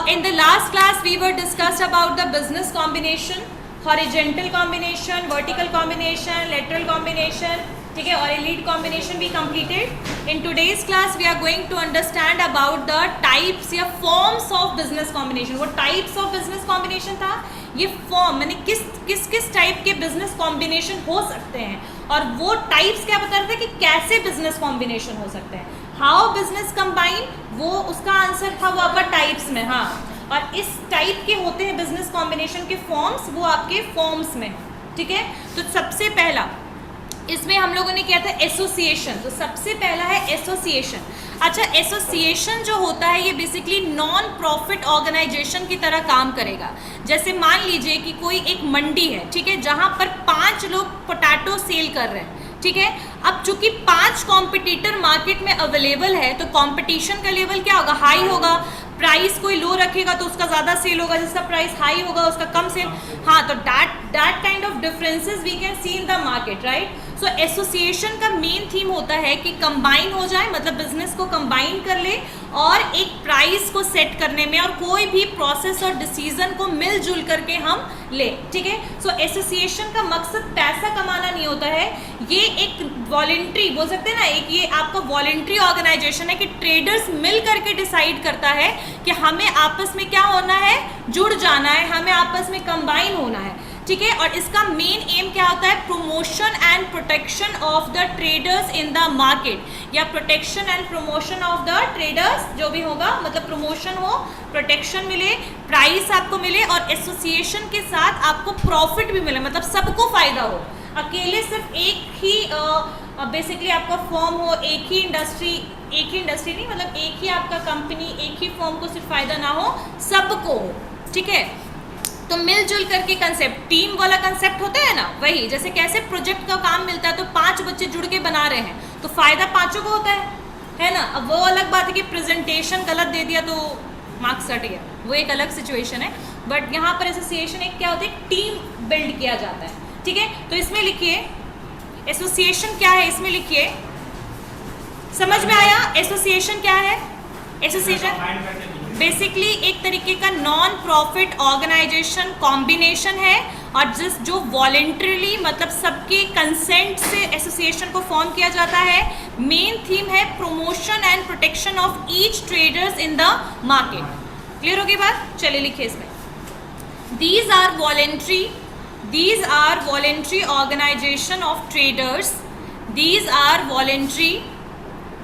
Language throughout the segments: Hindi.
In the last class we were discussed about the business combination, horizontal combination, vertical combination, lateral combination, ठीक है, और elite combination we completed. In today's class we are going to understand about the types या forms of business combination. वो types of business combination था, ये form मैंने किस टाइप के business combination हो सकते हैं, और वो types क्या बता रहे थे कि कैसे business combination हो सकते हैं. How business combine, वो उसका आंसर था वो आपका टाइप्स में. हाँ, और इस टाइप के होते हैं बिजनेस कॉम्बिनेशन के फॉर्म्स, वो आपके फॉर्म्स में. ठीक है, तो सबसे पहला इसमें हम लोगों ने किया था एसोसिएशन. तो सबसे पहला है एसोसिएशन. अच्छा, एसोसिएशन जो होता है ये बेसिकली नॉन प्रॉफिट ऑर्गेनाइजेशन की तरह काम करेगा. जैसे मान लीजिए कि कोई एक मंडी है, ठीक है, जहाँ पर 5 लोग पोटैटो सेल कर रहे हैं. ठीक है, अब चूंकि 5 कॉम्पिटिटर मार्केट में अवेलेबल है तो कंपटीशन का लेवल क्या होगा, हाई होगा. प्राइस कोई लो रखेगा तो उसका ज़्यादा सेल होगा, जिसका प्राइस हाई होगा उसका कम सेल. हाँ, तो that kind of differences we can see in the market, right. So association का मेन थीम होता है कि कंबाइन हो जाए, मतलब बिजनेस को कंबाइन कर ले और एक प्राइस को सेट करने में और कोई भी प्रोसेस और डिसीजन को मिलजुल करके हम ले. ठीक है, सो एसोसिएशन का मकसद पैसा कमाना नहीं होता है, ये एक वॉलेंट्री बोल सकते हैं ना, एक ये आपका वॉलेंट्री ऑर्गेनाइजेशन है कि ट्रेडर्स मिल करके डिसाइड करता है कि हमें आपस में क्या होना है, जुड़ जाना है, हमें आपस में कंबाइन होना है. ठीक है, और इसका मेन एम क्या होता है, promotion and protection of the traders in the market, या protection and promotion of the traders, जो भी होगा, मतलब प्रमोशन हो, प्रोटेक्शन मिले, प्राइस आपको मिले और एसोसिएशन के साथ आपको प्रॉफिट भी मिले, मतलब सबको फायदा हो. अकेले सिर्फ एक ही बेसिकली आपका फॉर्म हो, एक ही इंडस्ट्री नहीं, मतलब एक ही आपका कंपनी, एक ही फॉर्म को सिर्फ फायदा ना हो, सबको हो. ठीक है, तो मिलजुल करके कंसेप्ट, टीम वाला कंसेप्ट होता है ना, वही जैसे प्रोजेक्ट का काम मिलता है तो 5 बच्चे जुड़ के बना रहे हैं तो फायदा 5 को होता है ना. अब वो अलग बात है कि प्रेजेंटेशन गलत दे दिया तो मार्क्स कट गया, वो एक अलग सिचुएशन है. बट यहाँ पर एसोसिएशन एक क्या होता है, टीम बिल्ड किया जाता है. ठीक है, तो इसमें लिखिए एसोसिएशन क्या है, इसमें लिखिए, समझ में आया एसोसिएशन क्या है. एसोसिएशन बेसिकली एक तरीके का नॉन प्रॉफिट ऑर्गेनाइजेशन कॉम्बिनेशन है, और जो वॉलेंटरीली मतलब सबके कंसेंट से एसोसिएशन को फॉर्म किया जाता है. मेन थीम है promotion and protection of each traders in the market. Clear होगी बात, चलिए लिखिए इसमें. These are voluntary organisation of traders. These are voluntary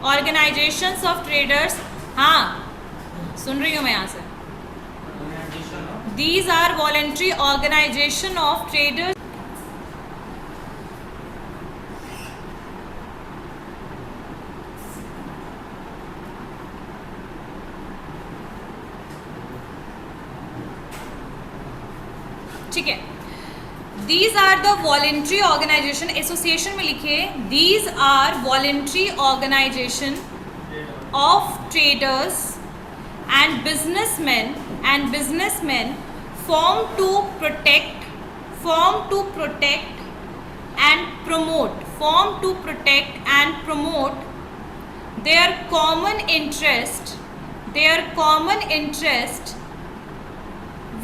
organisations of traders. हाँ, सुन रही हूँ मैं यहाँ से. These are voluntary organization of traders. ठीक है, These are the voluntary organization. Association में लिखिए These are voluntary organization of traders and businessmen form to protect and promote their common interest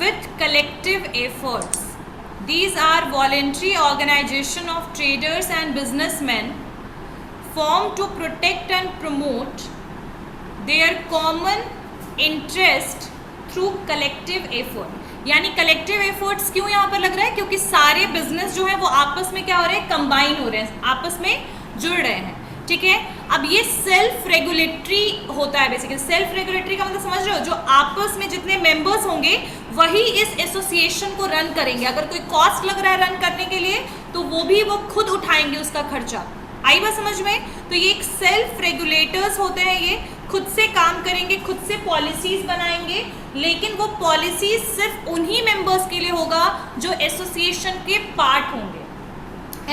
with collective efforts. These are voluntary organization of traders and businessmen form to protect and promote their common interest through collective effort. यानी कलेक्टिव एफर्ट्स क्यों यहाँ पर लग रहा है, क्योंकि सारे बिजनेस जो है वो आपस में क्या हो रहे हैं, कंबाइन हो रहे हैं, आपस में जुड़ रहे हैं. ठीक है, अब ये सेल्फ रेगुलेटरी होता है. बेसिकली सेल्फ रेगुलेटरी का मतलब समझ रहे हो, जो आपस में जितने मेंबर्स होंगे वही इस एसोसिएशन को रन करेंगे. अगर कोई कॉस्ट लग रहा है रन करने के लिए तो वो खुद उठाएंगे उसका खर्चा. आई बात समझ में. तो ये एक सेल्फ रेगुलेटर्स होते हैं, ये खुद से काम करेंगे, खुद से पॉलिसीज बनाएंगे, लेकिन वो पॉलिसीज सिर्फ उन्हीं मेंबर्स के लिए होगा जो एसोसिएशन के पार्ट होंगे.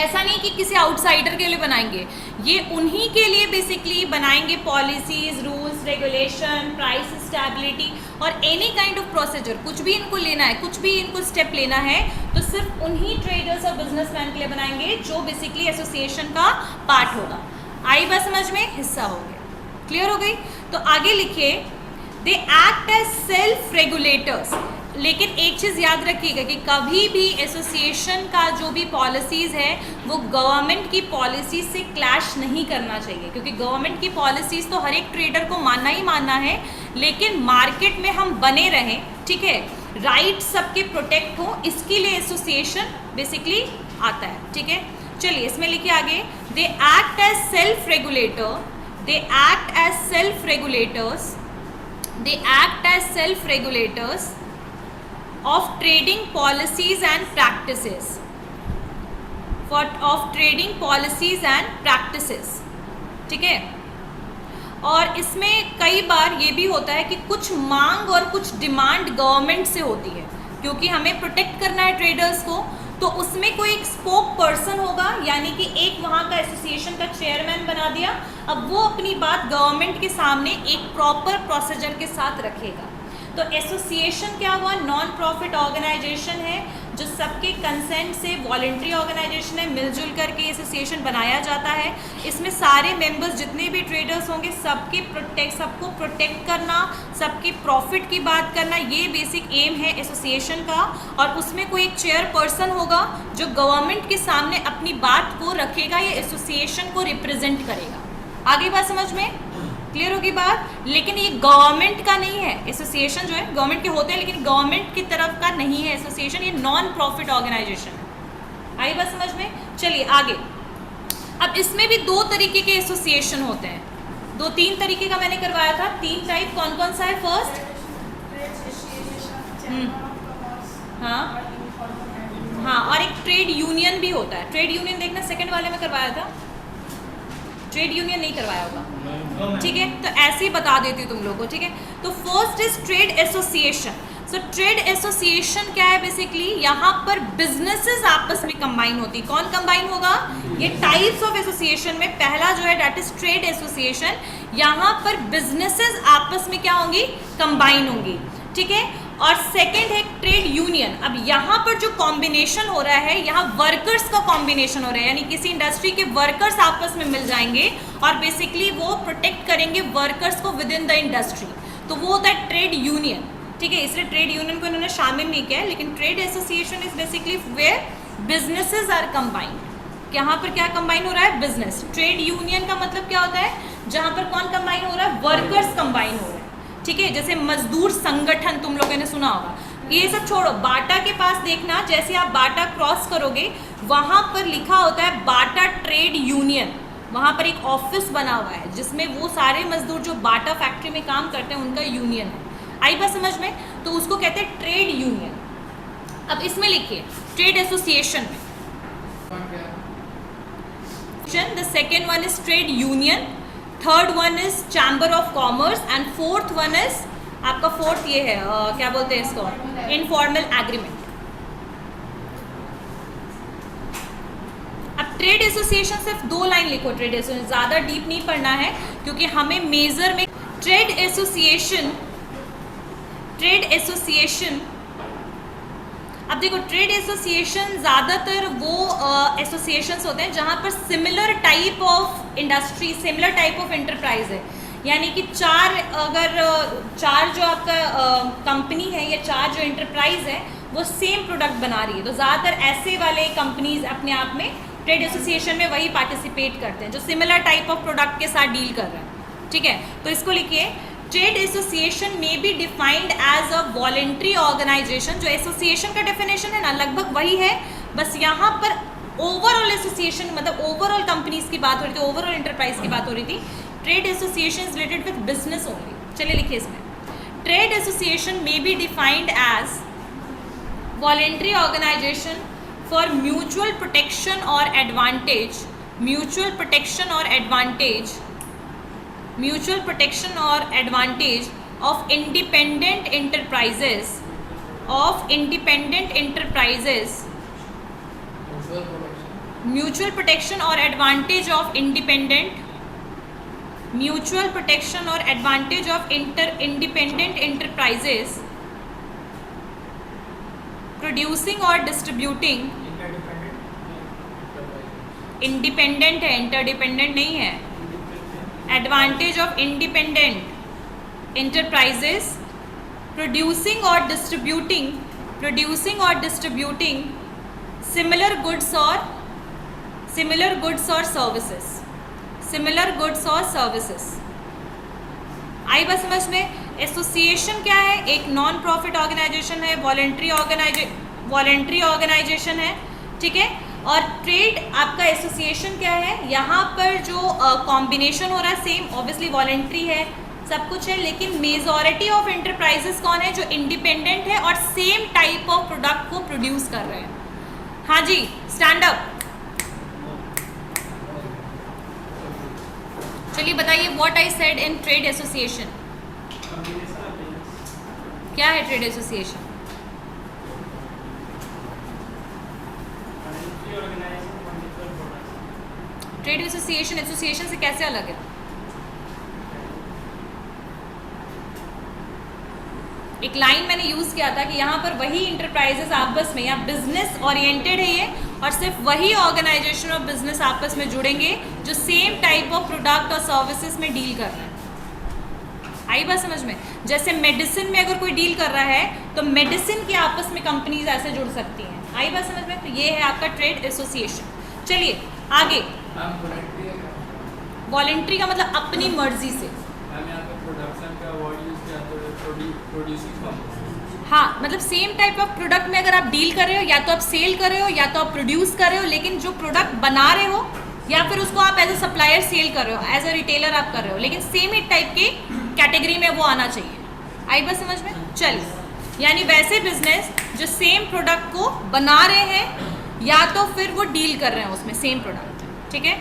ऐसा नहीं कि किसी आउटसाइडर के लिए बनाएंगे, ये उन्हीं के लिए बेसिकली बनाएंगे policies, rules, regulation, price stability और एनी काइंड ऑफ प्रोसीजर. कुछ भी इनको लेना है, कुछ भी इनको स्टेप लेना है तो सिर्फ उन्हीं ट्रेडर्स और बिजनेसमैन के लिए बनाएंगे जो बेसिकली एसोसिएशन का पार्ट होगा. आई बात समझ में, हिस्सा हो गया. क्लियर हो गई. तो आगे लिखिए they act as self regulators. लेकिन एक चीज़ याद रखिएगा कि कभी भी एसोसिएशन का जो भी पॉलिसीज़ है वो गवर्नमेंट की पॉलिसी से क्लैश नहीं करना चाहिए, क्योंकि गवर्नमेंट की पॉलिसीज़ तो हर एक ट्रेडर को मानना ही मानना है, लेकिन मार्केट में हम बने रहें, ठीक है, राइट सबके प्रोटेक्ट हो, इसके लिए एसोसिएशन बेसिकली आता है, ठीक है। चलिए इसमें लिखिए आगे, they act as self regulator, they act as self regulators, they act as self regulators of trading policies and practices, of trading policies and practices, ठीक है। और इसमें कई बार ये भी होता है कि कुछ मांग और कुछ डिमांड गवर्नमेंट से होती है, क्योंकि हमें प्रोटेक्ट करना है ट्रेडर्स को, तो उसमें कोई एक स्पोक पर्सन होगा, यानी कि एक वहाँ का एसोसिएशन का चेयरमैन बना दिया, अब वो अपनी बात गवर्नमेंट के सामने एक प्रॉपर प्रोसीजर के साथ रखेगा। तो एसोसिएशन क्या हुआ, नॉन प्रॉफिट ऑर्गेनाइजेशन है जो सबके कंसेंट से वॉलेंट्री ऑर्गेनाइजेशन है, मिलजुल करके एसोसिएशन बनाया जाता है। इसमें सारे मेंबर्स जितने भी ट्रेडर्स होंगे सबको प्रोटेक्ट करना, सबके प्रॉफिट की बात करना, ये बेसिक एम है एसोसिएशन का। और उसमें कोई एक चेयरपर्सन होगा जो गवर्नमेंट के सामने अपनी बात को रखेगा या एसोसिएशन को रिप्रेजेंट करेगा। आगे बात समझ में क्लियर होगी बात। लेकिन ये गवर्नमेंट का नहीं है, एसोसिएशन जो है गवर्नमेंट के होते हैं लेकिन गवर्नमेंट की तरफ का नहीं है एसोसिएशन, ये नॉन प्रॉफिट ऑर्गेनाइजेशन है। आई बात समझ में। चलिए आगे, अब इसमें भी दो तरीके के एसोसिएशन होते हैं, तीन तरीके का मैंने करवाया था, 3 टाइप कौन कौन सा है। फर्स्ट हाँ, और एक ट्रेड यूनियन भी होता है। ट्रेड यूनियन देखना सेकंड वाले में करवाया था, ट्रेड यूनियन नहीं करवाया होगा, ठीक है। तो ऐसे ही बता देती हूँ तुम लोगों को, ठीक है। तो first is trade association. So trade association क्या है, बेसिकली यहाँ पर बिजनेसेस आपस में कंबाइन होती। कौन कंबाइन होगा, ये टाइप्स ऑफ एसोसिएशन में पहला जो है दैट इज ट्रेड एसोसिएशन। यहाँ पर बिजनेसेस आपस में क्या होंगी, कंबाइन होंगी, ठीक है। और सेकेंड है ट्रेड यूनियन। अब यहाँ पर जो कॉम्बिनेशन हो रहा है, यहाँ वर्कर्स का कॉम्बिनेशन हो रहा है, यानी किसी इंडस्ट्री के वर्कर्स आपस में मिल जाएंगे और बेसिकली वो प्रोटेक्ट करेंगे वर्कर्स को विद इन द इंडस्ट्री, तो वो होता है ट्रेड यूनियन, ठीक है। इसलिए ट्रेड यूनियन को इन्होंने शामिल नहीं किया है, लेकिन trade association is basically where businesses are combined. यहाँ पर क्या कंबाइन हो रहा है, बिजनेस। ट्रेड यूनियन का मतलब क्या होता है, जहाँ पर कौन कंबाइन हो रहा है, वर्कर्स कंबाइन हो रहे हैं, ठीक है। जैसे मजदूर संगठन तुम लोगों ने सुना होगा, ये सब छोड़ो, बाटा के पास देखना, जैसे आप बाटा क्रॉस करोगे वहाँ पर लिखा होता है बाटा ट्रेड यूनियन। वहाँ पर एक ऑफिस बना हुआ है जिसमें वो सारे मजदूर जो बाटा फैक्ट्री में काम करते हैं उनका यूनियन है। आई बात समझ में, तो उसको कहते हैं ट्रेड यूनियन। अब इसमें लिखिए ट्रेड एसोसिएशन में, the second one is trade union, third one is chamber of commerce and fourth one is आपका फोर्थ ये है क्या बोलते हैं इसको, इनफॉर्मल एग्रीमेंट। अब ट्रेड एसोसिएशन सिर्फ 2 लाइन लिखो, ट्रेड एसोसिएशन ज़्यादा डीप नहीं पढ़ना है क्योंकि हमें मेजर में ट्रेड एसोसिएशन अब देखो ट्रेड एसोसिएशन ज़्यादातर वो एसोसिएशंस होते हैं जहाँ पर similar type of industry, similar type of enterprise है, यानी कि चार जो आपका कंपनी है या 4 जो एंटरप्राइज है वो सेम प्रोडक्ट बना रही है, तो ज़्यादातर ऐसे वाले कंपनीज अपने आप में ट्रेड एसोसिएशन में वही पार्टिसिपेट करते हैं जो सिमिलर टाइप ऑफ प्रोडक्ट के साथ डील कर रहे हैं, ठीक है। तो इसको लिखिए, ट्रेड एसोसिएशन में be defined as a voluntary organisation. जो एसोसिएशन का डेफिनेशन है ना लगभग वही है, बस यहाँ पर ओवरऑल एसोसिएशन मतलब ओवरऑल कंपनीज की बात हो रही थी, ओवरऑल एंटरप्राइज की बात हो रही थी। Trade association is related with business only. चलिए लिखिए इसमें, ट्रेड एसोसिएशन में be defined as voluntary organisation for mutual protection और एडवांटेज, म्यूचुअल प्रोटेक्शन और advantage of independent enterprises, mutual protection or advantage of independent enterprises producing or distributing, independent है, इंटरडिपेंडेंट नहीं है। Advantage of independent enterprises producing or distributing similar goods or services. आई बात समझ में? एसोसिएशन क्या है? एक नॉन प्रॉफिट ऑर्गेनाइजेशन है, वॉलेंट्री ऑर्गेनाइजेशन है, ठीक है। और ट्रेड आपका एसोसिएशन क्या है? यहाँ पर जो कॉम्बिनेशन हो रहा है सेम ऑब्वियसली वॉलेंट्री है, सब कुछ है, लेकिन मेजॉरिटी ऑफ एंटरप्राइजेस कौन है? जो इंडिपेंडेंट है और सेम टाइप ऑफ प्रोडक्ट को प्रोड्यूस कर रहे हैं। हाँ जी, स्टैंड अप। चलिए बताइए, what I said in trade association. क्या है ट्रेड एसोसिएशन? ट्रेड एसोसिएशन से कैसे अलग है? एक लाइन मैंने यूज किया था कि यहाँ पर वही इंटरप्राइजेस आपस में, या बिजनेस ओरिएंटेड है ये, और सिर्फ वही ऑर्गेनाइजेशन और बिजनेस आपस में जुड़ेंगे जो सेम टाइप ऑफ प्रोडक्ट और सर्विसेज में डील कर रहे हैं। आई बात समझ में? जैसे मेडिसिन में अगर कोई डील कर रहा है तो मेडिसिन के आपस में कंपनीज ऐसे जुड़ सकती हैं। आई बात समझ में? तो ये है आपका ट्रेड एसोसिएशन। चलिए आगे। वॉलेंट्री का मतलब अपनी मर्जी से। हाँ, मतलब सेम टाइप ऑफ प्रोडक्ट में अगर आप डील कर रहे हो, या तो आप सेल कर रहे हो या तो आप प्रोड्यूस कर रहे हो, लेकिन जो प्रोडक्ट बना रहे हो या फिर उसको आप एज अ सप्लायर सेल कर रहे हो, एज अ रिटेलर आप कर रहे हो, लेकिन सेम ही टाइप की कैटेगरी में वो आना चाहिए। आई बात समझ में? चलिए, यानी वैसे बिजनेस जो सेम प्रोडक्ट को बना रहे हैं या तो फिर वो डील कर रहे हैं उसमें सेम प्रोडक्ट, ठीक है।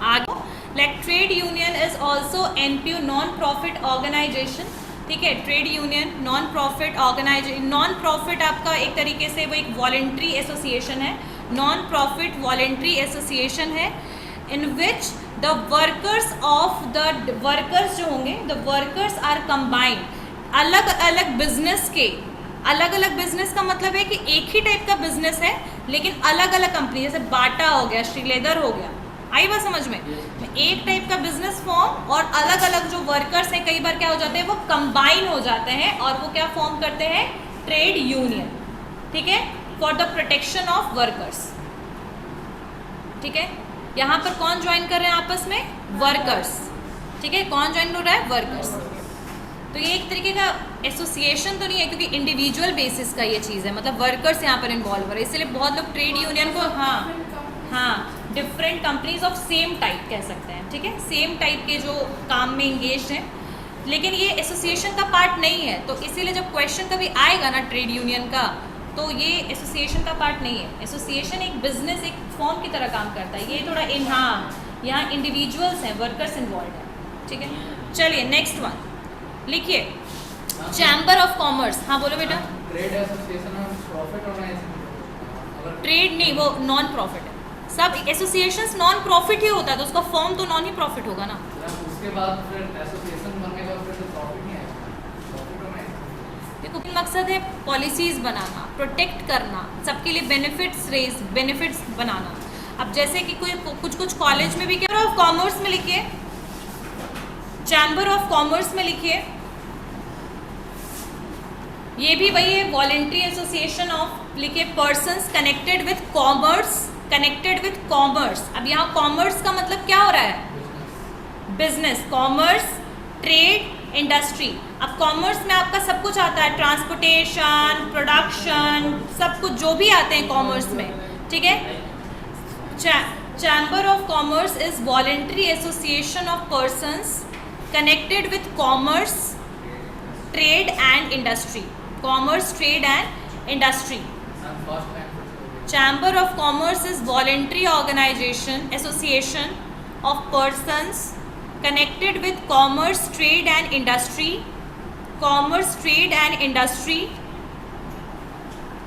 आगे, like trade union is also NPO, non profit organisation, ठीक है। Trade union non profit organisation, non profit आपका एक तरीके से वो एक वॉलेंट्री एसोसिएशन है, नॉन प्रॉफिट वॉलेंट्री एसोसिएशन है, इन विच द वर्कर्स जो होंगे, द वर्कर्स आर कंबाइंड। अलग अलग बिजनेस के, अलग अलग बिजनेस का मतलब है कि एक ही टाइप का बिजनेस है लेकिन अलग अलग कंपनी, जैसे बाटा हो गया, श्रीलेदर हो गया। आई बात समझ में? एक टाइप का बिजनेस फॉर्म और अलग अलग जो वर्कर्स हैं कई बार क्या हो जाते हैं, वो कंबाइन हो जाते हैं और वो क्या फॉर्म करते हैं? ट्रेड यूनियन, ठीक है, for the protection of workers, ठीक है। यहाँ पर कौन ज्वाइन कर रहे हैं आपस में? वर्कर्स, ठीक है। कौन ज्वाइन हो रहा है? वर्कर्स। तो ये एक तरीके का एसोसिएशन तो नहीं है, क्योंकि इंडिविजुअल बेसिस का ये चीज़ है, मतलब वर्कर्स यहाँ पर इन्वॉल्व हो रहे हैं, इसलिए बहुत लोग ट्रेड यूनियन को हाँ different companies of same type कह सकते हैं, ठीक है, सेम टाइप के जो काम में इंगेज हैं, लेकिन ये एसोसिएशन का पार्ट नहीं है। तो इसीलिए जब क्वेश्चन कभी आएगा ना ट्रेड यूनियन का, तो ये एसोसिएशन का पार्ट नहीं है। एसोसिएशन एक बिजनेस, एक फॉर्म की तरह काम करता है, ये थोड़ा यहाँ इंडिविजुअल्स हैं, वर्कर्स इन्वॉल्व हैं, ठीक है। चलिए नेक्स्ट वन लिखिए, चैम्बर ऑफ कॉमर्स। हाँ बोलो बेटा। ट्रेड एसोसिएशन में प्रॉफिट ऑर्गेनाइजेशन, ट्रेड नहीं, वो नॉन प्रॉफिट है। सब एसोसिएशंस नॉन प्रॉफिट ही होता है, तो उसका फॉर्म तो नॉन ही प्रॉफिट होगा ना। उसके बाद फिर एसोसिएशन बनने का फिर तो प्रॉफिट नहीं आएगा, प्रॉफिट होना है। देखो मकसद है पॉलिसीज बनाना, प्रोटेक्ट करना, सबके लिए बेनिफिट्स बनाना। अब जैसे कि कुछ कॉलेज में भी क्या ऑफ कॉमर्स में लिखिए, चैम्बर ऑफ कॉमर्स में लिखिए, ये भी वही है, वॉलेंट्री एसोसिएशन ऑफ लिखिए, पर्सन्स कनेक्टेड विथ कॉमर्स, अब यहाँ कॉमर्स का मतलब क्या हो रहा है? Business, commerce, trade, industry. अब कॉमर्स में आपका सब कुछ आता है, ट्रांसपोर्टेशन, प्रोडक्शन, सब कुछ जो भी आते हैं कॉमर्स में, ठीक है। Chamber of commerce is voluntary association of persons connected with commerce, trade and industry. Commerce, trade and industry. Chamber of Commerce is voluntary association of persons connected with commerce, trade and industry. Commerce, trade and industry.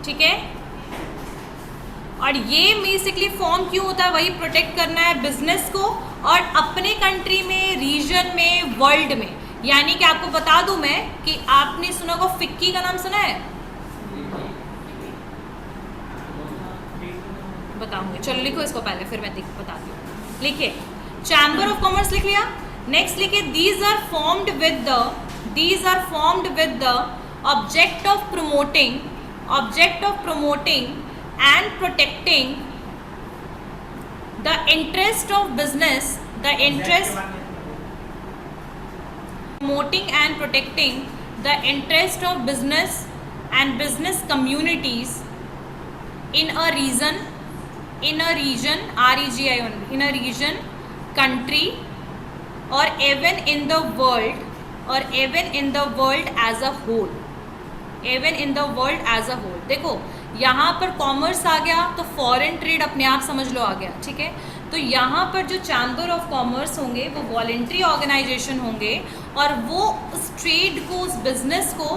ठीक है। और ये बेसिकली फॉर्म क्यों होता है? वही प्रोटेक्ट करना है बिजनेस को, और अपने कंट्री में, रीजन में, वर्ल्ड में। यानी कि आपको बता दूं मैं कि आपने सुना होगा, फिक्की का नाम सुना है? बताऊंगी, चलो लिखो इसको पहले, फिर मैं बताती हूँ। लिखिए, चैम्बर ऑफ कॉमर्स लिख लिया, नेक्स्ट लिखिए these are formed with the object of promoting and protecting the interest of business, promoting and protecting the interest of business and business communities in a region, REGI only, in a region, country, or even in the world as a whole, देखो यहाँ पर कॉमर्स आ गया तो फॉरेन ट्रेड अपने आप समझ लो आ गया, ठीक है। तो यहाँ पर जो चैम्बर ऑफ कॉमर्स होंगे वो वॉलेंट्री ऑर्गेनाइजेशन होंगे और वो उस ट्रेड को, उस बिजनेस को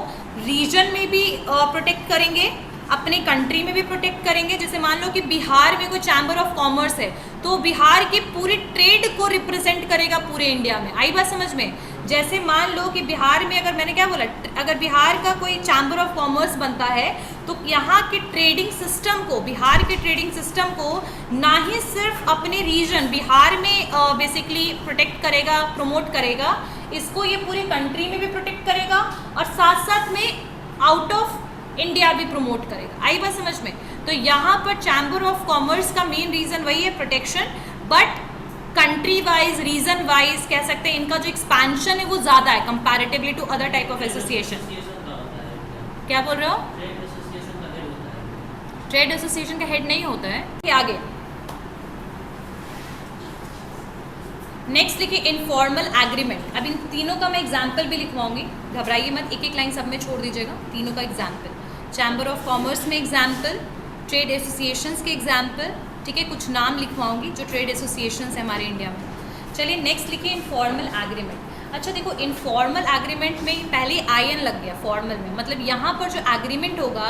रीजन में भी प्रोटेक्ट करेंगे, अपने कंट्री में भी प्रोटेक्ट करेंगे। जैसे मान लो कि बिहार में कोई चैम्बर ऑफ कॉमर्स है तो बिहार की पूरी ट्रेड को रिप्रेजेंट करेगा पूरे इंडिया में। आई बात समझ में? जैसे मान लो कि बिहार में, अगर मैंने क्या बोला, अगर बिहार का कोई चैम्बर ऑफ कॉमर्स बनता है तो यहाँ के ट्रेडिंग सिस्टम को, बिहार के ट्रेडिंग सिस्टम को ना ही सिर्फ अपने रीजन बिहार में बेसिकली प्रोटेक्ट करेगा, प्रमोट करेगा, इसको ये पूरी कंट्री में भी प्रोटेक्ट करेगा और साथ साथ में आउट ऑफ इंडिया भी प्रमोट करेगा। आई बात समझ में? तो यहाँ पर चैम्बर ऑफ कॉमर्स का मेन रीजन वही है, protection, but country wise, region wise कह सकते हैं इनका जो एक्सपेंशन है वो ज़्यादा है comparatively to other type of association. क्या बोल रहे हो? ट्रेड एसोसिएशन का हेड नहीं होता है। आगे नेक्स्ट लिखिए इनफॉर्मल एग्रीमेंट। अब इन तीनों का मैं एग्जाम्पल भी लिखवाऊंगी, घबराइए मत, एक एक लाइन सब में छोड़ दीजिएगा। तीनों का एग्जाम्पल, चैम्बर ऑफ कॉमर्स में एग्जाम्पल, ट्रेड एसोसिएशंस के एग्जाम्पल, ठीक है, कुछ नाम लिखवाऊंगी जो ट्रेड एसोसिएशंस हैं हमारे इंडिया में। चलिए नेक्स्ट लिखिए इनफॉर्मल एग्रीमेंट। अच्छा देखो, इनफॉर्मल एग्रीमेंट में पहले आईएन लग गया फॉर्मल में, मतलब यहाँ पर जो एग्रीमेंट होगा,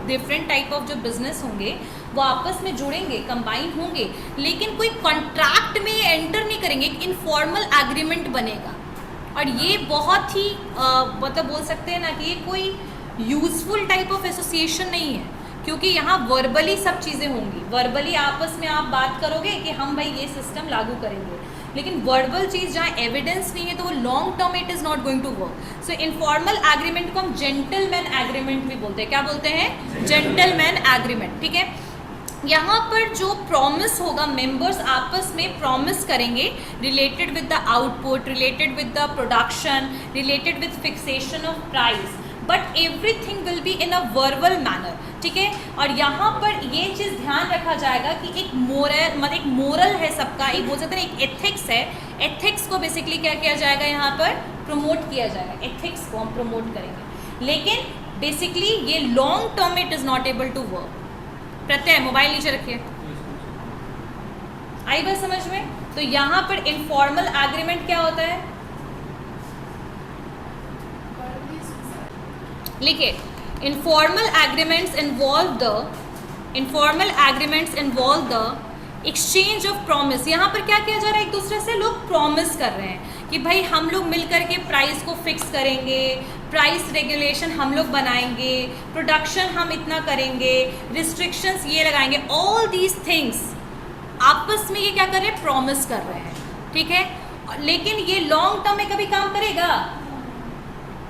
डिफरेंट टाइप ऑफ जो बिजनेस होंगे वो आपस में जुड़ेंगे, कंबाइन होंगे, लेकिन कोई कॉन्ट्रैक्ट में एंटर नहीं करेंगे, एक इनफॉर्मल एग्रीमेंट बनेगा। और ये बहुत ही मतलब बोल सकते हैं ना कि ये कोई यूजफुल टाइप ऑफ एसोसिएशन नहीं है, क्योंकि यहाँ वर्बली सब चीज़ें होंगी, वर्बली आपस में आप बात करोगे कि हम भाई ये सिस्टम लागू करेंगे, लेकिन वर्बल चीज़ जहाँ एविडेंस नहीं है तो वो long term it is not going to work. So informal agreement को हम जेंटलमैन एग्रीमेंट भी बोलते हैं। क्या बोलते हैं? जेंटलमैन एग्रीमेंट, ठीक है। यहाँ पर जो प्रॉमिस होगा, मेंबर्स आपस में प्रॉमिस करेंगे related with the output, related with the production, related with fixation of price, but everything will be in a verbal manner, ठीक है। और यहाँ पर ये चीज़ ध्यान रखा जाएगा कि एक मोरल, मतलब एक मोरल है सबका, एक बोल सकते हैं एक एथिक्स है। एथिक्स को बेसिकली क्या किया जाएगा, यहाँ पर प्रमोट किया जाएगा, एथिक्स को हम प्रमोट करेंगे, लेकिन बेसिकली ये long term it is not able to work. प्रत्यय मोबाइल नीचे रखिए, आई बात समझ में? तो यहाँ पर इनफॉर्मल एग्रीमेंट क्या होता है, लिखिए informal agreements involve the exchange of promise. यहाँ पर क्या किया जा रहा है, एक दूसरे से लोग प्रॉमिस कर रहे हैं कि भाई हम लोग मिल करके प्राइस को फिक्स करेंगे, प्राइस रेगुलेशन हम लोग बनाएंगे, प्रोडक्शन हम इतना करेंगे, रिस्ट्रिक्शंस ये लगाएंगे, ऑल दीज थिंग्स आपस में ये क्या कर रहे हैं, प्रॉमिस कर रहे हैं, ठीक है। लेकिन ये लॉन्ग टर्म में कभी काम करेगा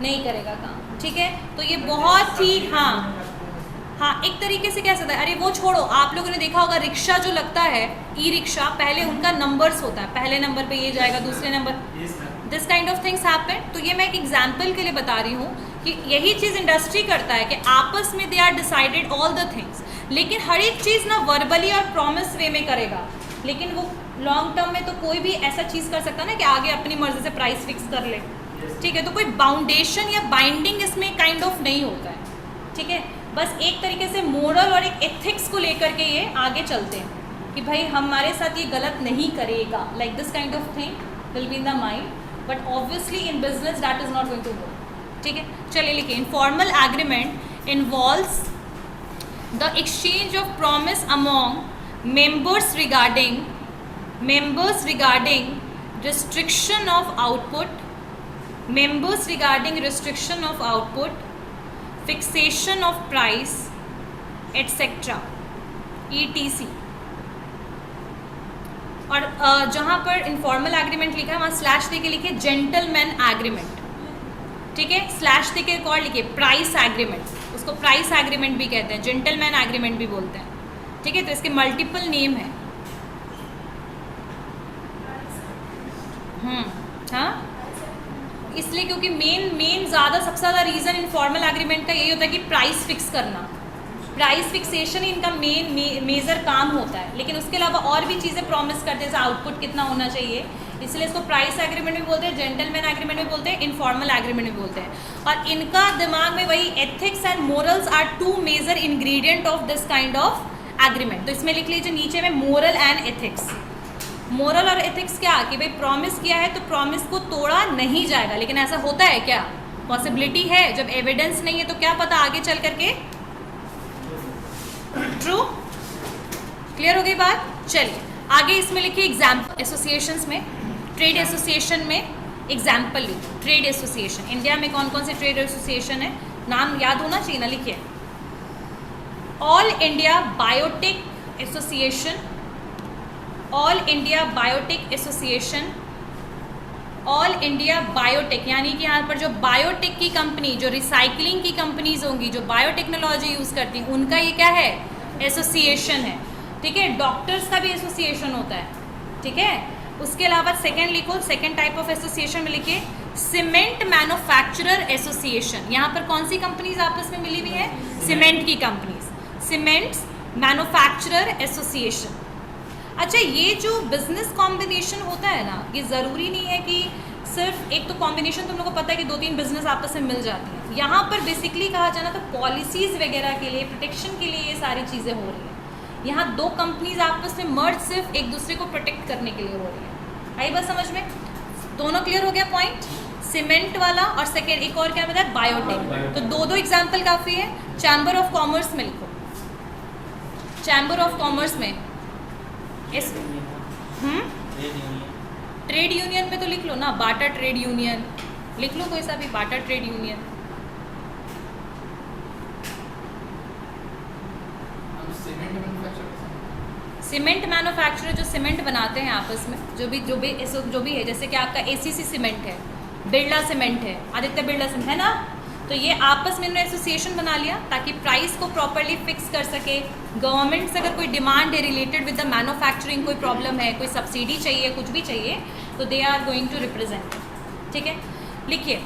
नहीं करेगा काम, ठीक है। तो ये बहुत ही हाँ एक तरीके से कह सकते हैं। अरे वो छोड़ो, आप लोगों ने देखा होगा रिक्शा जो लगता है, ई रिक्शा, पहले उनका नंबर्स होता है, पहले नंबर पे ये जाएगा, दूसरे number, this kind of things happen. तो ये मैं एक एग्जांपल के लिए बता रही हूँ कि यही चीज़ इंडस्ट्री करता है कि आपस में they are decided all the things, लेकिन हर एक चीज़ ना वर्बली और प्रॉमिस वे में करेगा, लेकिन वो लॉन्ग टर्म में तो कोई भी ऐसा चीज़ कर सकता है ना कि आगे अपनी मर्जी से प्राइस फिक्स कर ले, ठीक है। तो कोई बाउंडेशन या बाइंडिंग इसमें काइंड ऑफ नहीं होता है, ठीक है। बस एक तरीके से मोरल और एक एथिक्स को लेकर के ये आगे चलते हैं कि भाई हमारे साथ ये गलत नहीं करेगा, like this kind of thing will be in the mind, but obviously in business that is not going to work, ठीक है। चलिए लिखिए informal agreement involves the exchange of promise among members regarding restriction of output, fixation of price, etc. और जहाँ पर इनफॉर्मल एग्रीमेंट लिखा है वहाँ स्लैश दे के लिखिए जेंटलमैन एग्रीमेंट, ठीक है। स्लैश दे के एक और लिखिए प्राइस एग्रीमेंट, उसको प्राइस एग्रीमेंट भी कहते हैं, जेंटलमैन एग्रीमेंट भी बोलते हैं, ठीक है। तो इसके मल्टीपल नेम है। हाँ, इसलिए क्योंकि मेन ज़्यादा सबसे ज़्यादा रीज़न इनफॉर्मल एग्रीमेंट का यही होता है कि प्राइस फिक्स करना, प्राइस फिक्सेशन ही इनका मेजर काम होता है। लेकिन उसके अलावा और भी चीज़ें प्रॉमिस करते हैं, जैसे आउटपुट कितना होना चाहिए, इसलिए इसको प्राइस एग्रीमेंट भी बोलते हैं, जेंटलमैन एग्रीमेंट भी बोलते हैं, इनफॉर्मल एग्रीमेंट भी बोलते हैं। और इनका दिमाग में वही ethics and morals are two major ingredient of this kind of agreement. तो इसमें लिख लीजिए नीचे में मोरल एंड एथिक्स। मोरल और एथिक्स क्या कि भाई प्रॉमिस किया है तो प्रॉमिस को तोड़ा नहीं जाएगा, लेकिन ऐसा होता है क्या, पॉसिबिलिटी है, जब एविडेंस नहीं है तो क्या पता आगे चल करके ट्रू। क्लियर हो गई बात। चलिए आगे इसमें लिखिए एग्जाम्पल। एसोसिएशंस में, ट्रेड एसोसिएशन में एग्जाम्पल लिखिए। ट्रेड एसोसिएशन, इंडिया में कौन कौन से ट्रेड एसोसिएशन है, नाम याद होना चाहिए ना, लिखिए। All India biotech association, all India biotech association, all India biotech, यानी कि यहाँ पर जो बायोटेक की कंपनी, जो रिसाइकलिंग की कंपनीज होंगी, जो बायोटेक्नोलॉजी यूज़ करती हैं, उनका ये क्या है, एसोसिएशन है, ठीक है। डॉक्टर्स का भी एसोसिएशन होता है, ठीक है। उसके अलावा सेकेंड लिखो, सेकेंड टाइप ऑफ एसोसिएशन में लिखिए सीमेंट मैन्युफैक्चरर एसोसिएशन। यहाँ पर कौन सी कंपनीज आपस में मिली हुई है, सीमेंट की कंपनीज, सीमेंट्स मैन्युफैक्चरर एसोसिएशन। अच्छा, ये जो बिजनेस कॉम्बिनेशन होता है ना, ये ज़रूरी नहीं है कि सिर्फ एक तो कॉम्बिनेशन, तुम लोग को पता है कि 2-3 बिजनेस आपस में मिल जाती हैं। यहाँ पर बेसिकली कहा जाना तो पॉलिसीज़ वगैरह के लिए, प्रोटेक्शन के लिए ये सारी चीज़ें हो रही हैं। यहाँ 2 कंपनीज आपस में मर्ज सिर्फ एक दूसरे को प्रोटेक्ट करने के लिए हो रही है। आई बात समझ में, दोनों क्लियर हो गया पॉइंट, सीमेंट वाला और सेकेंड एक और क्या बताया, बायोटेक। तो 2 एग्जाम्पल काफ़ी है। चैम्बर ऑफ कॉमर्स में लिखो, चैम्बर ऑफ कॉमर्स में ट्रेड यूनियन में तो लिख लो ना, बाटा ट्रेड यूनियन लिख लो, कोई सा भी बाटा ट्रेड यूनियन। सीमेंट मैन्युफैक्चरर जो सीमेंट बनाते हैं आपस में, जो भी है, जैसे कि आपका एसीसी सीमेंट है, बिरला सीमेंट है, आदित्य बिरला सीमेंट है ना, तो ये आपस में इन्होंने एसोसिएशन बना लिया ताकि प्राइस को प्रॉपरली फिक्स कर सके। गवर्नमेंट से अगर कोई डिमांड है रिलेटेड विद द मैन्युफैक्चरिंग, कोई प्रॉब्लम है, कोई सब्सिडी चाहिए, कुछ भी चाहिए, तो they are going to represent, ठीक है। लिखिए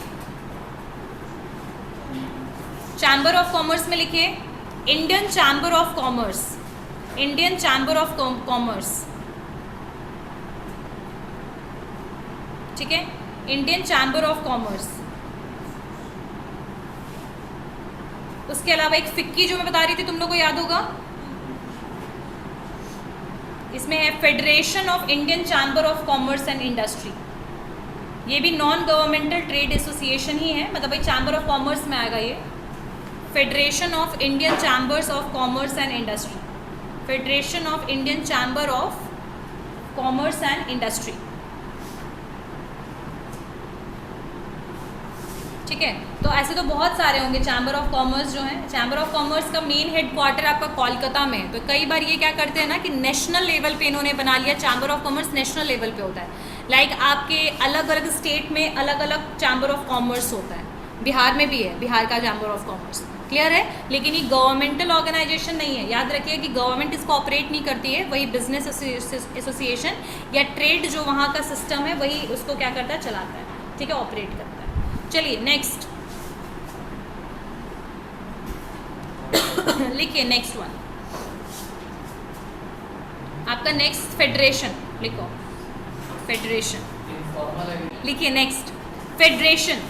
चैम्बर ऑफ कॉमर्स में लिखिए Indian chamber of commerce, Indian chamber of commerce, ठीक है, इंडियन चैम्बर ऑफ कॉमर्स। उसके अलावा एक फिक्की जो मैं बता रही थी, तुम लोग को याद होगा, इसमें है federation of Indian chamber of commerce and industry. ये भी नॉन गवर्नमेंटल ट्रेड एसोसिएशन ही है, मतलब भाई चैम्बर ऑफ कॉमर्स में आएगा ये। Federation of Indian chambers of commerce and industry, federation of Indian chamber of commerce and industry, ठीक है। तो ऐसे तो बहुत सारे होंगे चैम्बर ऑफ कॉमर्स जो है। चैम्बर ऑफ कॉमर्स का मेन हेडक्वार्टर आपका कोलकाता में है, तो कई बार ये क्या करते हैं ना कि नेशनल लेवल पे इन्होंने बना लिया, chamber of commerce national level पे होता है। लाइक आपके अलग अलग स्टेट में अलग अलग चैम्बर ऑफ कॉमर्स होता है, बिहार में भी है, बिहार का चैम्बर ऑफ कॉमर्स, क्लियर है। लेकिन ये गवर्नमेंटल ऑर्गेनाइजेशन नहीं है, याद रखिए कि गवर्नमेंट इसको ऑपरेट नहीं करती है, वही बिजनेस एसोसिएशन या ट्रेड जो वहाँ का सिस्टम है वही उसको क्या करता है, चलाता है, ठीक है, ऑपरेट करता है। चलिए नेक्स्ट लिखिए, नेक्स्ट वन आपका नेक्स्ट फेडरेशन लिखो, फेडरेशन लिखिए। Next federation,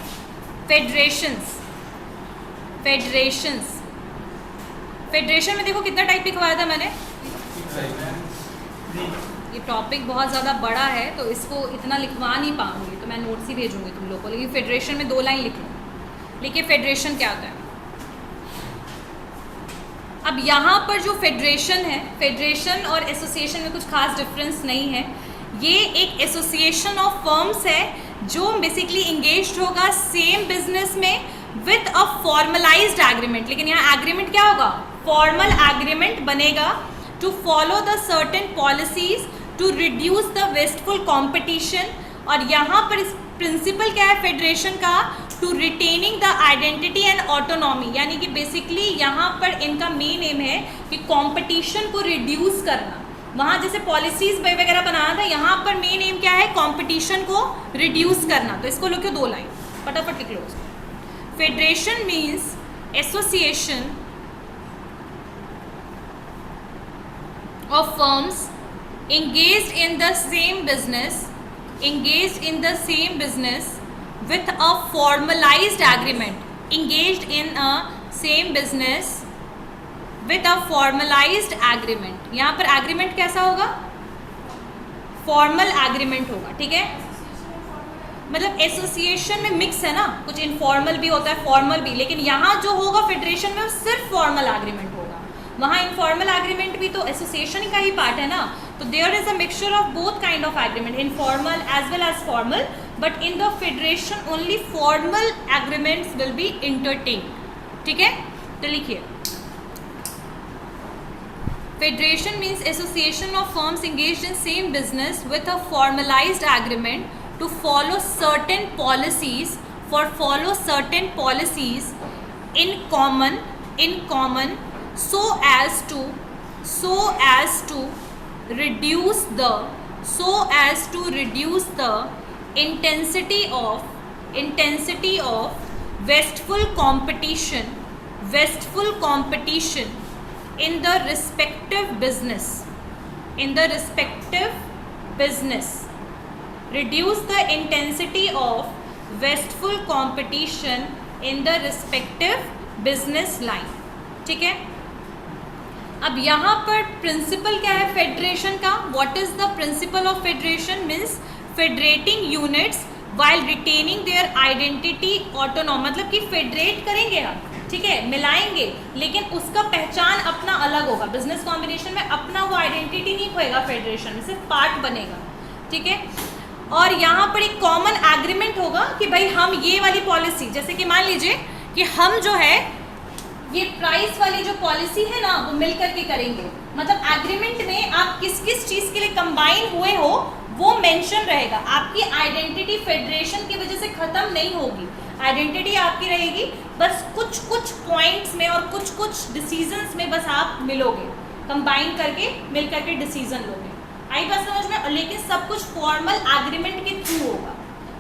federations, federations, federation में देखो कितना टाइप लिखवाया था मैंने। ये टॉपिक बहुत ज़्यादा बड़ा है तो इसको इतना लिखवा नहीं पाऊंगी, तो मैं नोट्स ही भेजूंगी तुम लोगों को। लेकिन फेडरेशन में 2 लाइन लिख लो। लिखिए फेडरेशन क्या होता है। अब यहाँ पर जो फेडरेशन है, फेडरेशन और एसोसिएशन में कुछ खास डिफरेंस नहीं है। ये एक एसोसिएशन ऑफ फर्म्स है जो बेसिकली इंगेज्ड होगा सेम बिजनेस में विथ अ फॉर्मलाइज्ड एग्रीमेंट। लेकिन यहाँ एग्रीमेंट क्या होगा, फॉर्मल एग्रीमेंट बनेगा to follow the certain policies to reduce the wasteful competition, और यहाँ पर इस प्रिंसिपल क्या है फेडरेशन का, to retaining the identity and autonomy, यानी कि बेसिकली यहाँ पर इनका मेन एम है कि कंपटीशन को रिड्यूस करना। वहाँ जैसे पॉलिसीज वगैरह बनाना था, यहाँ पर मेन एम क्या है, कंपटीशन को रिड्यूस करना। तो इसको लिखो 2 लाइन, फटाफट लिख लो। Federation means association of firms engaged in the same business with a formalized agreement, engaged in a same business with a formalized agreement। यहाँ पर agreement कैसा होगा, formal agreement होगा, ठीक है। मतलब एसोसिएशन में मिक्स है ना, कुछ इनफॉर्मल भी होता है फॉर्मल भी, लेकिन यहाँ जो होगा फेडरेशन में वो सिर्फ फॉर्मल एग्रीमेंट होगा। वहाँ इनफॉर्मल एग्रीमेंट भी तो एसोसिएशन का ही पार्ट है ना, तो there is a mixture of both kind of agreement, informal as well as formal, but in the federation only formal agreements will be entertain, ठीक है। तो लिखिए, federation means association of firms engaged in same business with a formalised agreement to follow certain policies in common so as to reduce the intensity of wasteful competition in the respective business, reduce the intensity of wasteful competition in the respective business line, ठीक है। अब यहाँ पर प्रिंसिपल क्या है फेडरेशन का, what is the principal of federation, means federating units while retaining their identity autonomy, मतलब कि फेडरेट करेंगे हम, ठीक है, मिलाएंगे, लेकिन उसका पहचान अपना अलग होगा। बिजनेस कॉम्बिनेशन में अपना वो आइडेंटिटी नहीं खोएगा, फेडरेशन में सिर्फ पार्ट बनेगा, ठीक है। और यहाँ पर एक कॉमन एग्रीमेंट होगा कि भाई हम ये वाली पॉलिसी, जैसे कि मान लीजिए कि हम जो है ये प्राइस वाली जो पॉलिसी है ना वो मिल करके करेंगे, मतलब एग्रीमेंट में आप किस किस चीज़ के लिए कंबाइन हुए हो वो मेंशन रहेगा। आपकी आइडेंटिटी फेडरेशन की वजह से ख़त्म नहीं होगी, आइडेंटिटी आपकी रहेगी, बस कुछ कुछ पॉइंट्स में और कुछ कुछ डिसीजंस में बस आप मिलोगे, कंबाइन करके मिल करके डिसीजन लोगे। आई बात समझ में, लेकिन सब कुछ फॉर्मल एग्रीमेंट के थ्रू होगा,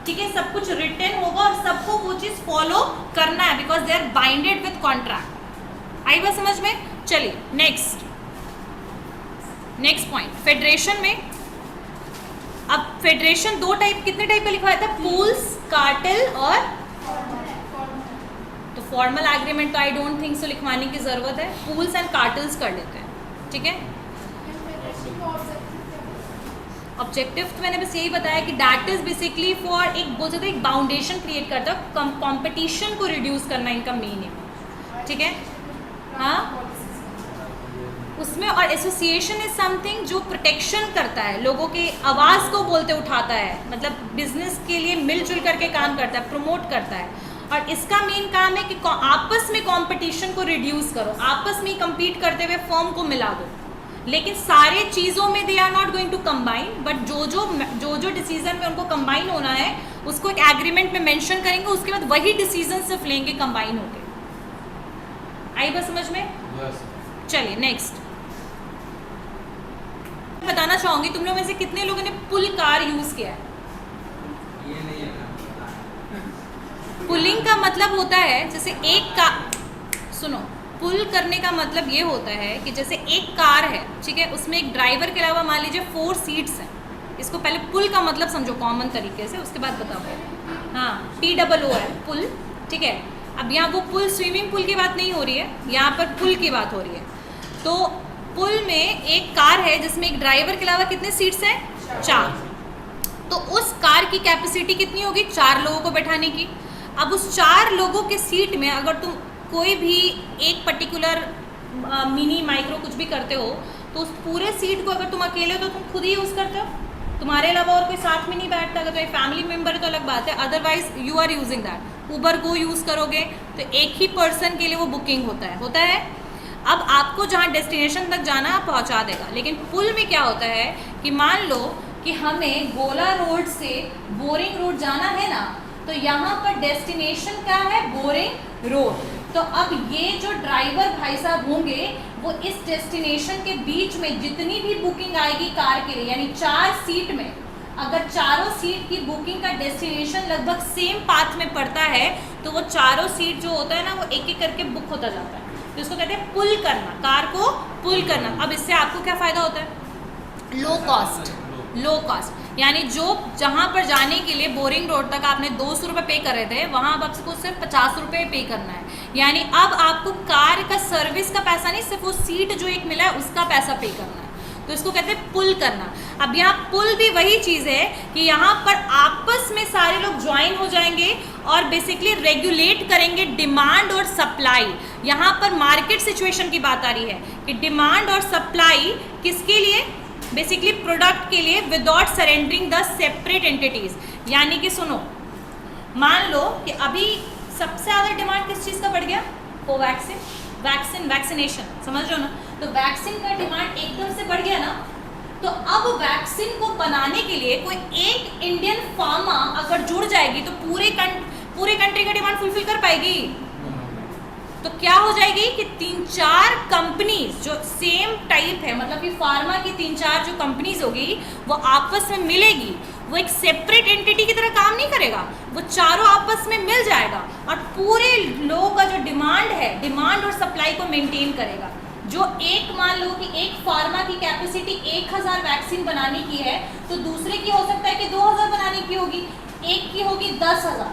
ठीक है, सब कुछ रिटन होगा और सबको वो चीज़ फॉलो करना है, because they are binded with contract. आई बात समझ में। चलिए नेक्स्ट पॉइंट, फेडरेशन में अब फेडरेशन कितने टाइप का लिखा था, पूल्स, कार्टेल और तो फॉर्मल एग्रीमेंट तो आई डोंट थिंक सो लिखवाने की जरूरत है, पूल्स एंड कार्टेल्स कर लेते हैं, ठीक है। ऑब्जेक्टिव तो मैंने बस यही बताया कि दैट इज बेसिकली फॉर एक बहुत ज़्यादा एक बाउंडेशन क्रिएट करता है, कंपटीशन को रिड्यूस करना इनका मेन है, ठीक है। हाँ उसमें, और एसोसिएशन इज समथिंग जो प्रोटेक्शन करता है, लोगों के आवाज़ को बोलते उठाता है, मतलब बिजनेस के लिए मिलजुल करके काम करता है, प्रमोट करता है, और इसका मेन काम है कि आपस में कंपटीशन को रिड्यूस करो, आपस में कम्पीट करते हुए फर्म को मिला दो, लेकिन सारे चीज़ों में they are not going to combine, but जो डिसीजन में उनको कंबाइन होना है उसको एक एग्रीमेंट में मेंशन करेंगे, उसके बाद वही डिसीजन सिर्फ लेंगे कंबाइन होके। आई बस समझ में। चलिए नेक्स्ट बताना चाहूंगी, तुम लोग में से कितने लोगों ने पुल कार यूज किया है? ये नहीं है। पुलिंग का मतलब होता है जैसे एक का, सुनो, पुल करने का मतलब ये होता है कि जैसे एक कार है, ठीक है, उसमें एक ड्राइवर के अलावा मान लीजिए 4 सीट्स हैं, इसको पहले पुल का मतलब समझो कॉमन तरीके से, उसके बाद बताओ। हाँ, POO है पुल, ठीक है। अब यहाँ वो पुल स्विमिंग पूल की बात नहीं हो रही है, यहाँ पर पुल की बात हो रही है। तो पुल में एक कार है जिसमें एक ड्राइवर के अलावा कितने सीट्स हैं? 4। तो उस कार की कैपेसिटी कितनी होगी? 4 लोगों को बैठाने की। अब उस 4 लोगों के सीट में अगर तुम कोई भी एक पर्टिकुलर मिनी माइक्रो कुछ भी करते हो तो उस पूरे सीट को अगर तुम अकेले हो तो तुम खुद ही यूज़ करते हो, तुम्हारे अलावा और कोई साथ में नहीं बैठता। अगर तो एक फैमिली मेम्बर है तो अलग बात है, otherwise you are using that. Uber को यूज़ करोगे तो एक ही पर्सन के लिए वो बुकिंग होता है। अब आपको जहाँ डेस्टिनेशन तक जाना है पहुँचा देगा। लेकिन पुल में क्या होता है कि मान लो कि हमें गोला रोड से बोरिंग रोड जाना है ना, तो यहाँ पर डेस्टिनेशन क्या है, बोरिंग रोड। तो अब ये जो ड्राइवर भाई साहब होंगे वो इस डेस्टिनेशन के बीच में जितनी भी बुकिंग आएगी कार के लिए, यानी 4 सीट में अगर चारों सीट की बुकिंग का डेस्टिनेशन लगभग सेम पाथ में पड़ता है तो वो चारों सीट जो होता है ना वो एक एक करके बुक होता जाता है। तो इसको कहते हैं पुल करना, कार को पुल करना। अब इससे आपको क्या फ़ायदा होता है, लो कॉस्ट, लो कॉस्ट, यानी जो जहाँ पर जाने के लिए बोरिंग रोड तक आपने 200 रुपये पे कर रहे थे वहाँ अब आपको सिर्फ 50 रुपये पे करना है। यानी अब आपको कार का सर्विस का पैसा नहीं, सिर्फ वो सीट जो एक मिला है उसका पैसा पे करना है। तो इसको कहते हैं पुल करना। अब यहाँ पुल भी वही चीज़ है कि यहाँ पर आपस में सारे लोग ज्वाइन हो जाएंगे और बेसिकली रेगुलेट करेंगे डिमांड और सप्लाई। यहाँ पर मार्केट सिचुएशन की बात आ रही है कि डिमांड और सप्लाई किसके लिए, बेसिकली प्रोडक्ट के लिए, without surrendering the separate entities. यानी कि सुनो, मान लो कि अभी सबसे ज़्यादा डिमांड किस चीज़ का बढ़ गया, कोवैक्सीन, वैक्सीनेशन, समझ रहे हो ना। तो वैक्सीन का डिमांड एकदम से बढ़ गया ना, तो अब वैक्सीन को बनाने के लिए कोई एक इंडियन फार्मा अगर जुड़ जाएगी तो पूरे कंट्री का डिमांड फुलफिल कर पाएगी। तो क्या हो जाएगी कि 3-4 कंपनीज जो सेम टाइप है, मतलब कि फार्मा की 3-4 जो कंपनीज होगी वो आपस में मिलेगी, वो एक सेपरेट एंटिटी की तरह काम नहीं करेगा, वो चारों आपस में मिल जाएगा और पूरे लोगों का जो डिमांड है, डिमांड और सप्लाई को मेंटेन करेगा। जो एक, मान लो कि एक फार्मा की कैपेसिटी 1000 वैक्सीन बनाने की है तो दूसरे की हो सकता है कि 2000 बनाने की होगी, एक की होगी 10,000।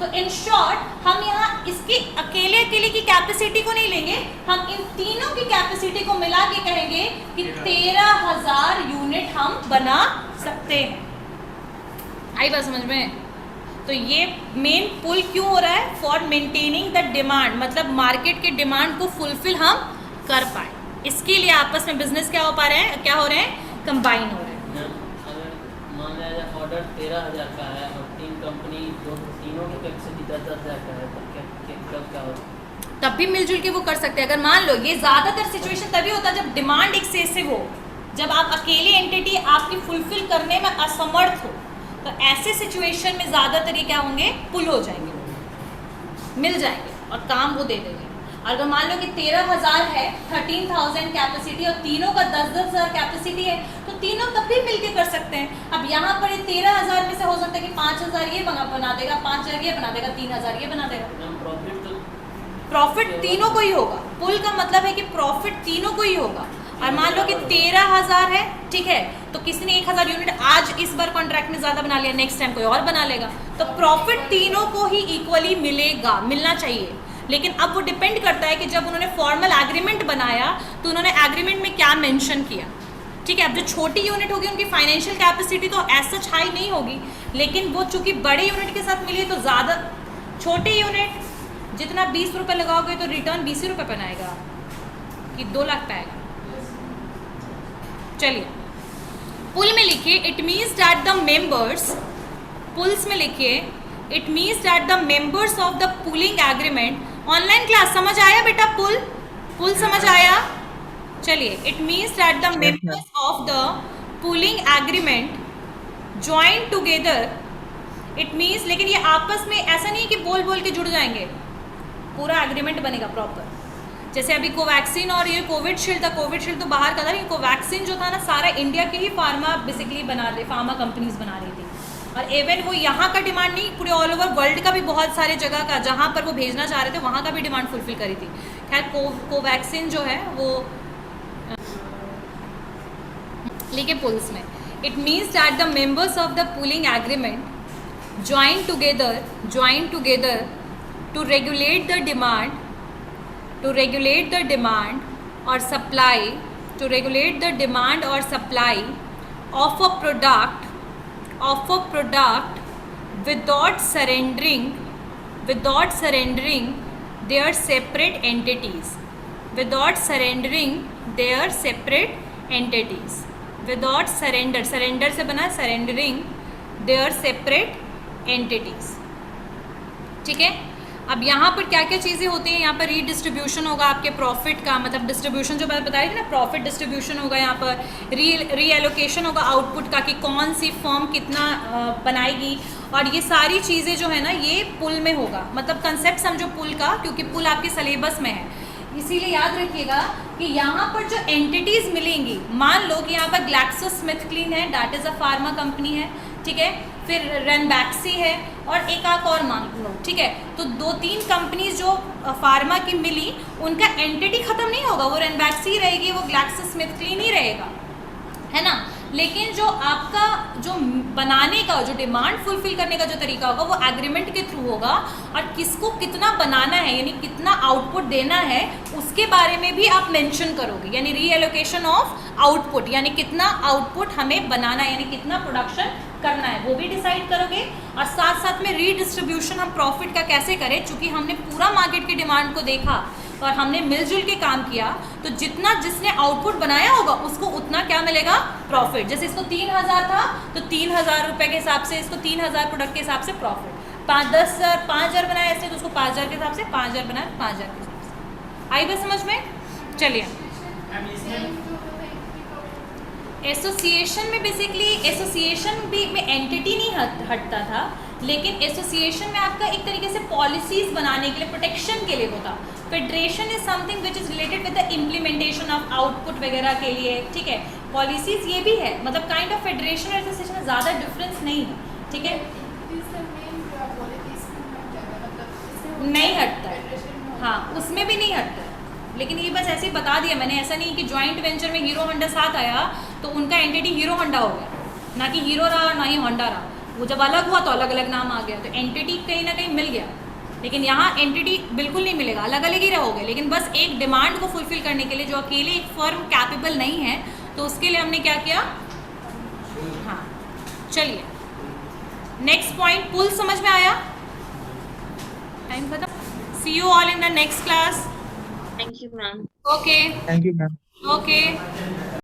तो इन शॉर्ट हम यहाँ इसकी अकेले की कैपेसिटी को नहीं लेंगे, हम इन तीनों की कैपेसिटी को मिला के कहेंगे कि 13,000 यूनिट हम बना सकते हैं। आई बात समझ में। तो ये मेन पुल क्यों हो रहा है, फॉर मेंटेनिंग द डिमांड, मतलब मार्केट के डिमांड को फुलफिल हम कर पाए, इसके लिए आपस में बिजनेस क्या हो पा रहे हैं, क्या हो रहे हैं, कंबाइन हो रहे हैं। अगर मान लिया जाए ऑर्डर 13,000 का है और 3 कंपनी जो तीनों की कैपेसिटी 10,000 का है, तब क्या होगा, तब भी मिलजुल के वो कर सकते हैं। अगर मान लो, ये ज़्यादातर सिचुएशन तभी होता है जब डिमांड एक्सेसिव हो, जब आप अकेले एंटिटी आपकी फुलफिल करने में असमर्थ हो, तो ऐसे सिचुएशन में ज़्यादातर ये क्या होंगे, पुल हो जाएंगे, मिल जाएंगे और काम वो दे देंगे। अगर मान लो कि 13,000 है, 13,000 कैपेसिटी और तीनों का 10,000 कैपेसिटी है, तो तीनों तब भी मिलके कर सकते हैं। अब यहाँ पर 13,000 में से हो सकता है कि 5,000 ये बना देगा, 5,000 ये बना देगा, 3,000 ये बना देगा। प्रॉफिट तीनों को ही होगा। पुल का मतलब है कि प्रॉफिट तीनों को ही होगा। और मान लो कि 13,000 है, ठीक है, तो किसी ने 1,000 यूनिट आज इस बार कॉन्ट्रैक्ट में ज़्यादा बना लिया, नेक्स्ट टाइम कोई और बना लेगा, तो प्रॉफिट तीनों को ही इक्वली मिलेगा, मिलना चाहिए। लेकिन अब वो डिपेंड करता है कि जब उन्होंने फॉर्मल एग्रीमेंट बनाया तो उन्होंने एग्रीमेंट में क्या मेंशन किया, ठीक है। अब जो छोटी यूनिट होगी उनकी फाइनेंशियल कैपेसिटी तो एज सच हाई नहीं होगी, लेकिन वो चूंकि बड़े यूनिट के साथ मिली तो ज़्यादा, छोटी यूनिट जितना 20 रुपये लगाओगे तो रिटर्न 20 रुपये बनाएगा कि 2 लाख पाएगा। चलिए, पुल में लिखिए it means that the members, pools में लिखिए it means that the members of the pooling agreement. Online class समझ आया बेटा, पुल समझ आया। चलिए, it means that the members of the pooling agreement join together. It means, लेकिन ये आपस में ऐसा नहीं है कि बोल बोल के जुड़ जाएंगे, पूरा एग्रीमेंट बनेगा प्रॉपर। जैसे अभी कोवैक्सीन और ये कोविडशील्ड था, कोविडशील्ड तो बाहर का था, लेकिन कोवैक्सीन जो था ना सारा इंडिया के ही फार्मा बेसिकली बना रहे, फार्मा कंपनीज बना रही थी। और इवन वो यहाँ का डिमांड नहीं, पूरे ऑल ओवर वर्ल्ड का भी बहुत सारे जगह का जहाँ पर वो भेजना चाह रहे थे वहाँ का भी डिमांड फुलफिल करी थी। खैर कोवैक्सीन जो है वो लिखे पुल्स में, it means that the members of the pooling agreement join together to regulate the demand, to regulate the demand or supply, to regulate the demand or supply of a product without surrendering their separate entities, without surrendering their separate entities, without surrender से बना surrendering their separate entities। ठीक है। अब यहाँ पर क्या क्या चीज़ें होती हैं, यहाँ पर रीडिस्ट्रीब्यूशन होगा आपके प्रॉफिट का, मतलब डिस्ट्रीब्यूशन जो मैं बता रही थी ना, प्रॉफिट डिस्ट्रीब्यूशन होगा, यहाँ पर रीएलोकेशन होगा आउटपुट का कि कौन सी फर्म कितना बनाएगी, और ये सारी चीज़ें जो है ना ये पुल में होगा, मतलब कंसेप्ट समझो पुल का, क्योंकि पुल आपके सिलेबस में है, इसीलिए याद रखिएगा कि यहाँ पर जो एंटिटीज़ मिलेंगी, मान लो कि यहाँ पर ग्लैक्सोस्मिथक्लाइन है, that is a pharma company है, ठीक है, फिर रेनबैक्सी है और एक आक और मान लो, ठीक है, तो 2-3 कंपनीज जो फार्मा की मिली, उनका एंटिटी ख़त्म नहीं होगा, वो रेनबैक्सी रहेगी, वो ग्लैक्सोस्मिथक्लाइन ही रहेगा, है ना। लेकिन जो आपका जो बनाने का, जो डिमांड फुलफिल करने का जो तरीका होगा वो एग्रीमेंट के थ्रू होगा, और किसको कितना बनाना है यानी कितना आउटपुट देना है उसके बारे में भी आप मेंशन करोगे, यानी रीएलोकेशन ऑफ आउटपुट, यानी कितना आउटपुट हमें बनाना है, यानी कितना प्रोडक्शन करना है वो भी डिसाइड करोगे, और साथ साथ में रीडिस्ट्रीब्यूशन हम प्रॉफिट का कैसे करें, चूँकि हमने पूरा मार्केट की डिमांड को देखा और हमने मिलजुल के काम किया, तो जितना जिसने आउटपुट बनाया होगा उसको उतना क्या मिलेगा, प्रॉफिट। जैसे इसको 3000 था तो 3000 रुपये के हिसाब से इसको 3000 प्रोडक्ट के हिसाब से प्रॉफिट, 5000 बनाया इसने तो उसको 5000 के हिसाब से, 5000 बनाया 5000 के हिसाब से। आई बात समझ में? चलिए, एसोसिएशन में बेसिकली एसोसिएशन भी में एंटिटी नहीं हटता था, लेकिन एसोसिएशन में आपका एक तरीके से पॉलिसीज बनाने के लिए, प्रोटेक्शन के लिए होता। Federation is something which is related with the implementation of output वगैरह के लिए, ठीक है, पॉलिसीज ये भी है, मतलब काइंड ऑफ फेडरेशन और एसोसिएशन में ज़्यादा डिफरेंस नहीं है, ठीक है, नहीं हटता है, हाँ उसमें भी नहीं हटता है, लेकिन ये बस ऐसे ही बता दिया मैंने, ऐसा नहीं कि जॉइंट वेंचर में हीरो होंडा साथ आया तो उनका एंटिटी हीरो होंडा हो गया, ना कि हीरो रहा ना ही होंडा रहा, वो जब अलग हुआ तो अलग अलग नाम आ गया, तो एंटिटी कहीं ना कहीं मिल गया, लेकिन यहाँ एंटिटी बिल्कुल नहीं मिलेगा, अलग अलग ही रहोगे, लेकिन बस एक डिमांड को फुलफिल करने के लिए जो अकेले एक फर्म कैपेबल नहीं है, तो उसके लिए हमने क्या किया, हाँ चलिए नेक्स्ट पॉइंट, पुल समझ में आया, टाइम खत्म, see you all in the next class, Thank you, ma'am. Okay Thank you, ma'am. Okay.